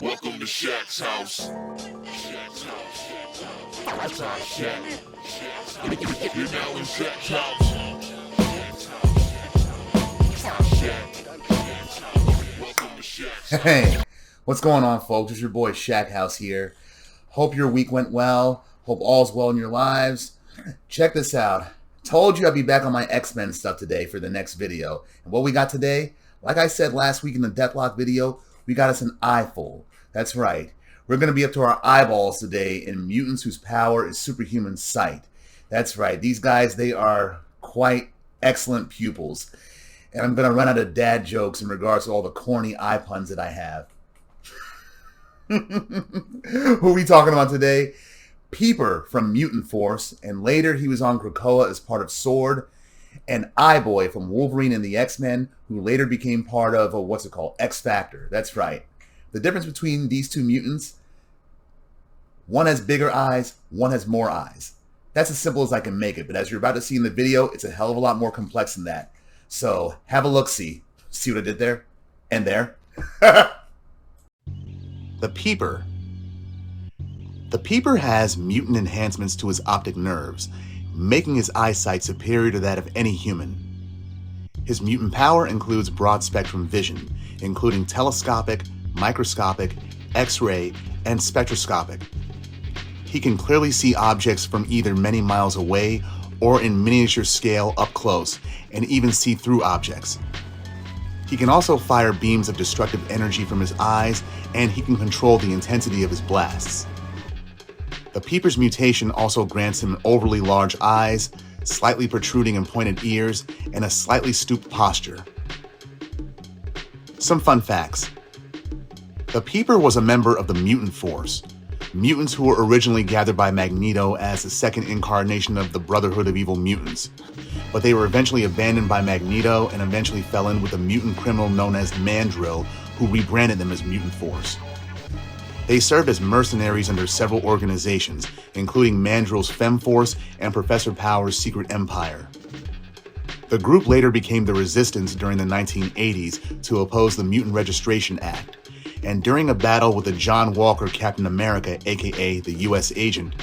Welcome to Shaq's house. Shaq's house. That's our Shaq. You're now in Shaq's house. Welcome to Shaq's house. Hey, what's going on, folks? It's your boy Shaq House here. Hope your week went well. Hope all's well in your lives. Check this out. Told you I'd be back on my X-Men stuff today for the next video. And what we got today, like I said last week in the Deathlock video, we got us an eyeful. That's right. We're going to be up to our eyeballs today in mutants whose power is superhuman sight. That's right. These guys, they are quite excellent pupils. And I'm going to run out of dad jokes in regards to all the corny eye puns that I have. Who are we talking about today? Peeper from Mutant Force, and later he was on Krakoa as part of S.W.O.R.D, and Eye-Boy from Wolverine and the X-Men, who later became part of, X Factor. That's right. The difference between these two mutants, one has bigger eyes, one has more eyes. That's as simple as I can make it, but as you're about to see in the video, it's a hell of a lot more complex than that. So, have a look-see. See what I did there? And there? The Peeper. The Peeper has mutant enhancements to his optic nerves, making his eyesight superior to that of any human. His mutant power includes broad-spectrum vision, including telescopic, microscopic, X-ray, and spectroscopic. He can clearly see objects from either many miles away or in miniature scale up close, and even see through objects. He can also fire beams of destructive energy from his eyes, and he can control the intensity of his blasts. The Peeper's mutation also grants him overly large eyes, slightly protruding and pointed ears, and a slightly stooped posture. Some fun facts. The Peeper was a member of the Mutant Force, mutants who were originally gathered by Magneto as the second incarnation of the Brotherhood of Evil Mutants, but they were eventually abandoned by Magneto and eventually fell in with a mutant criminal known as Mandrill, who rebranded them as Mutant Force. They served as mercenaries under several organizations, including Mandrill's Femforce and Professor Power's Secret Empire. The group later became the Resistance during the 1980s to oppose the Mutant Registration Act, and during a battle with the John Walker Captain America, aka the US Agent,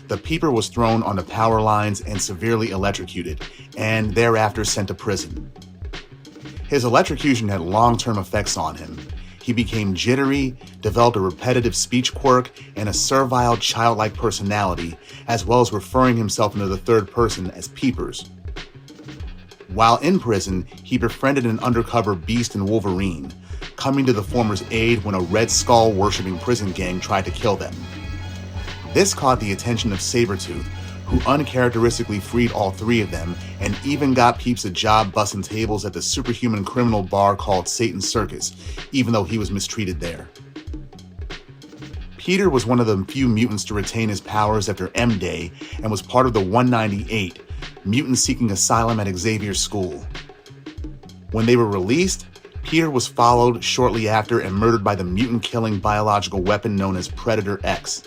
the Peeper was thrown on the power lines and severely electrocuted, and thereafter sent to prison. His electrocution had long-term effects on him. He became jittery, developed a repetitive speech quirk, and a servile, childlike personality, as well as referring himself into the third person as Peepers. While in prison, he befriended an undercover Beast and Wolverine, coming to the former's aid when a Red Skull-worshipping prison gang tried to kill them. This caught the attention of Sabretooth, who uncharacteristically freed all three of them and even got Peeps a job bussing tables at the superhuman criminal bar called Satan's Circus, even though he was mistreated there. Peter was one of the few mutants to retain his powers after M-Day and was part of the 198, mutants seeking asylum at Xavier's school. When they were released, Peter was followed shortly after and murdered by the mutant-killing biological weapon known as Predator X.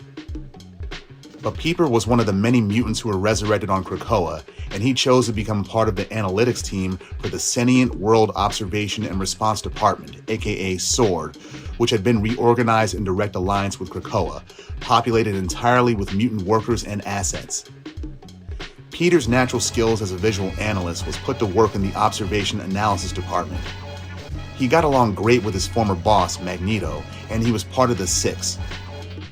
But Peeper was one of the many mutants who were resurrected on Krakoa, and he chose to become part of the analytics team for the Sentient World Observation and Response Department, aka S.W.O.R.D, which had been reorganized in direct alliance with Krakoa, populated entirely with mutant workers and assets. Peter's natural skills as a visual analyst was put to work in the Observation Analysis Department. He got along great with his former boss, Magneto, and he was part of the Six,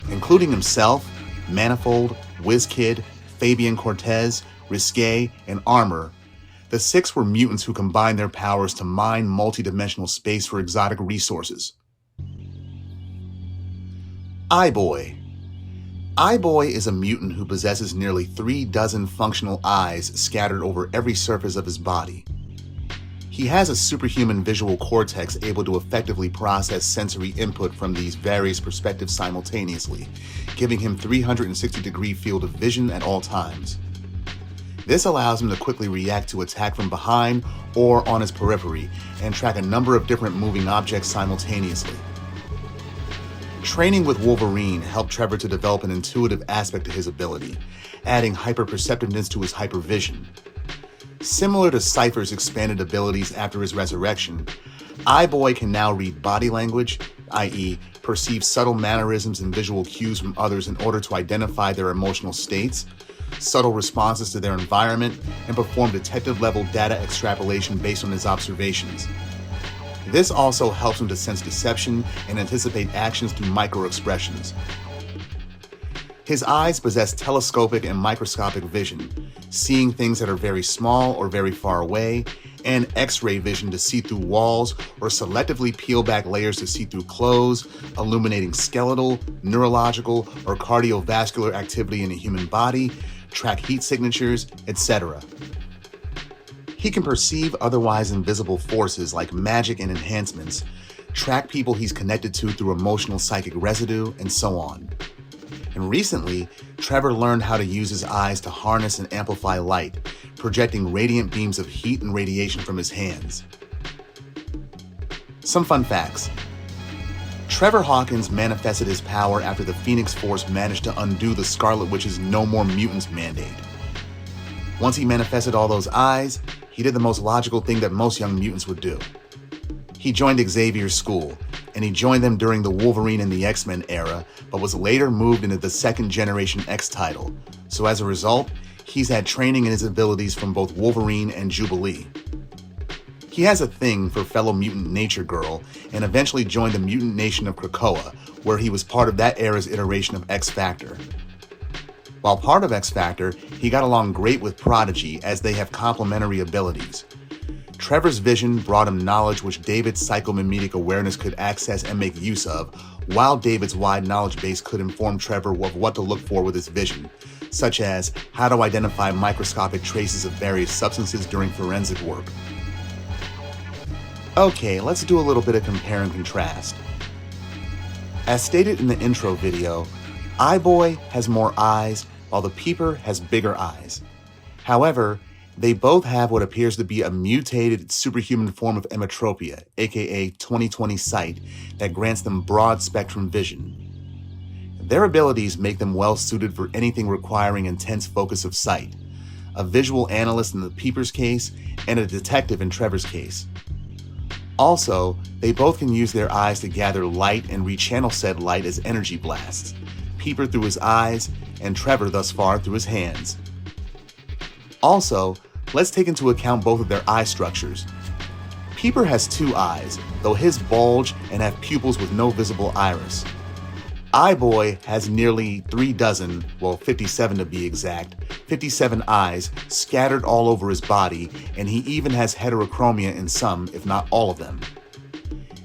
including himself, Manifold, WizKid, Fabian Cortez, Risque, and Armor. The Six were mutants who combined their powers to mine multi-dimensional space for exotic resources. Eye-Boy. Eye-Boy is a mutant who possesses nearly 36 functional eyes scattered over every surface of his body. He has a superhuman visual cortex able to effectively process sensory input from these various perspectives simultaneously, giving him 360-degree field of vision at all times. This allows him to quickly react to attack from behind or on his periphery and track a number of different moving objects simultaneously. Training with Wolverine helped Trevor to develop an intuitive aspect to his ability, adding hyperperceptiveness to his hypervision. Similar to Cypher's expanded abilities after his resurrection, Eye-Boy can now read body language, i.e., perceive subtle mannerisms and visual cues from others in order to identify their emotional states, subtle responses to their environment, and perform detective-level data extrapolation based on his observations. This also helps him to sense deception and anticipate actions through micro-expressions. His eyes possess telescopic and microscopic vision, seeing things that are very small or very far away, and X-ray vision to see through walls or selectively peel back layers to see through clothes, illuminating skeletal, neurological, or cardiovascular activity in a human body, track heat signatures, etc. He can perceive otherwise invisible forces like magic and enhancements, track people he's connected to through emotional psychic residue, and so on. And recently, Trevor learned how to use his eyes to harness and amplify light, projecting radiant beams of heat and radiation from his hands. Some fun facts. Trevor Hawkins manifested his power after the Phoenix Force managed to undo the Scarlet Witch's No More Mutants mandate. Once he manifested all those eyes, he did the most logical thing that most young mutants would do. He joined Xavier's school, and he joined them during the Wolverine and the X-Men era, but was later moved into the second generation X title. So as a result, he's had training in his abilities from both Wolverine and Jubilee. He has a thing for fellow mutant Nature Girl, and eventually joined the mutant nation of Krakoa, where he was part of that era's iteration of X-Factor. While part of X-Factor, he got along great with Prodigy, as they have complementary abilities. Trevor's vision brought him knowledge which David's psychomimetic awareness could access and make use of, while David's wide knowledge base could inform Trevor of what to look for with his vision, such as how to identify microscopic traces of various substances during forensic work. Okay, let's do a little bit of compare and contrast. As stated in the intro video, Eye-Boy has more eyes, while the Peeper has bigger eyes. However, they both have what appears to be a mutated superhuman form of emetropia, aka 20/20 sight, that grants them broad spectrum vision. Their abilities make them well suited for anything requiring intense focus of sight, a visual analyst in the Peepers case, and a detective in Trevor's case. Also, they both can use their eyes to gather light and rechannel said light as energy blasts, Peeper through his eyes, and Trevor thus far through his hands. Also, let's take into account both of their eye structures. Peeper has 2 eyes, though his bulge and have pupils with no visible iris. Eye-Boy has nearly 57 to be exact, 57 eyes scattered all over his body, and he even has heterochromia in some, if not all of them.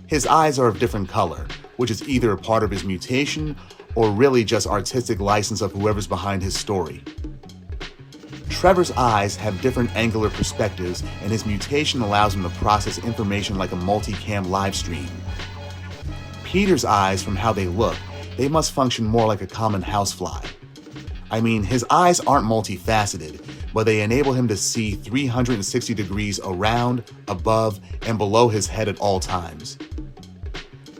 His eyes are of different color, which is either a part of his mutation or really just artistic license of whoever's behind his story. Trevor's eyes have different angular perspectives, and his mutation allows him to process information like a multicam live stream. Peter's eyes, from how they look, they must function more like a common housefly. I mean, his eyes aren't multifaceted, but they enable him to see 360 degrees around, above, and below his head at all times.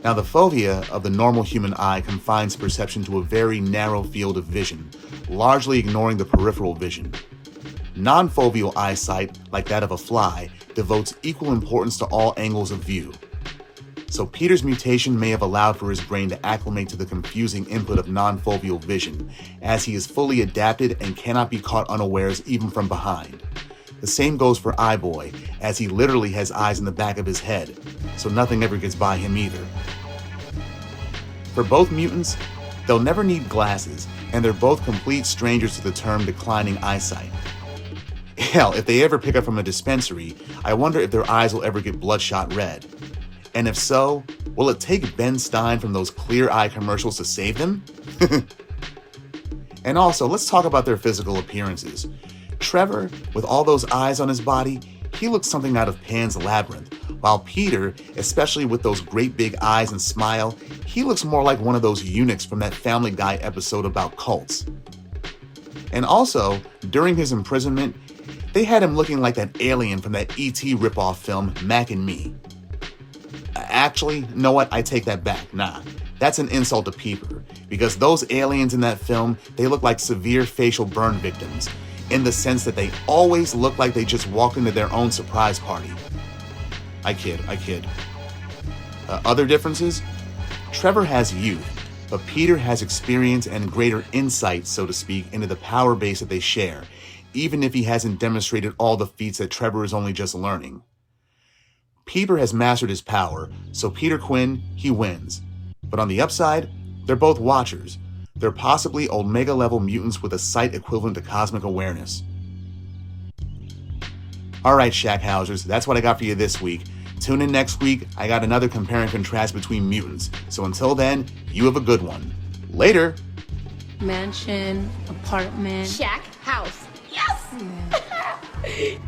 Now, the fovea of the normal human eye confines perception to a very narrow field of vision, largely ignoring the peripheral vision. Non-foveal eyesight, like that of a fly, devotes equal importance to all angles of view. So Peter's mutation may have allowed for his brain to acclimate to the confusing input of non-foveal vision, as he is fully adapted and cannot be caught unawares even from behind. The same goes for Eye-Boy, as he literally has eyes in the back of his head, so nothing ever gets by him either. For both mutants, they'll never need glasses, and they're both complete strangers to the term declining eyesight. Hell, if they ever pick up from a dispensary, I wonder if their eyes will ever get bloodshot red. And if so, will it take Ben Stein from those Clear Eye commercials to save them? And also, let's talk about their physical appearances. Trevor, with all those eyes on his body, he looks something out of Pan's Labyrinth, while Peter, especially with those great big eyes and smile, he looks more like one of those eunuchs from that Family Guy episode about cults. And also, during his imprisonment, they had him looking like that alien from that E.T. ripoff film, Mac and Me. Actually, you know what? I take that back. Nah, that's an insult to Peeper, because those aliens in that film, they look like severe facial burn victims, in the sense that they always look like they just walked into their own surprise party. I kid. Other differences? Trevor has youth, but Peter has experience and greater insight, so to speak, into the power base that they share, even if he hasn't demonstrated all the feats that Trevor is only just learning. Peeper has mastered his power, so Peter Quinn, he wins. But on the upside, they're both Watchers. They're possibly Omega-level mutants with a sight equivalent to cosmic awareness. Alright, Shackhousers, that's what I got for you this week. Tune in next week, I got another compare and contrast between mutants. So until then, you have a good one. Later! Mansion, apartment. Shack, house. Yes!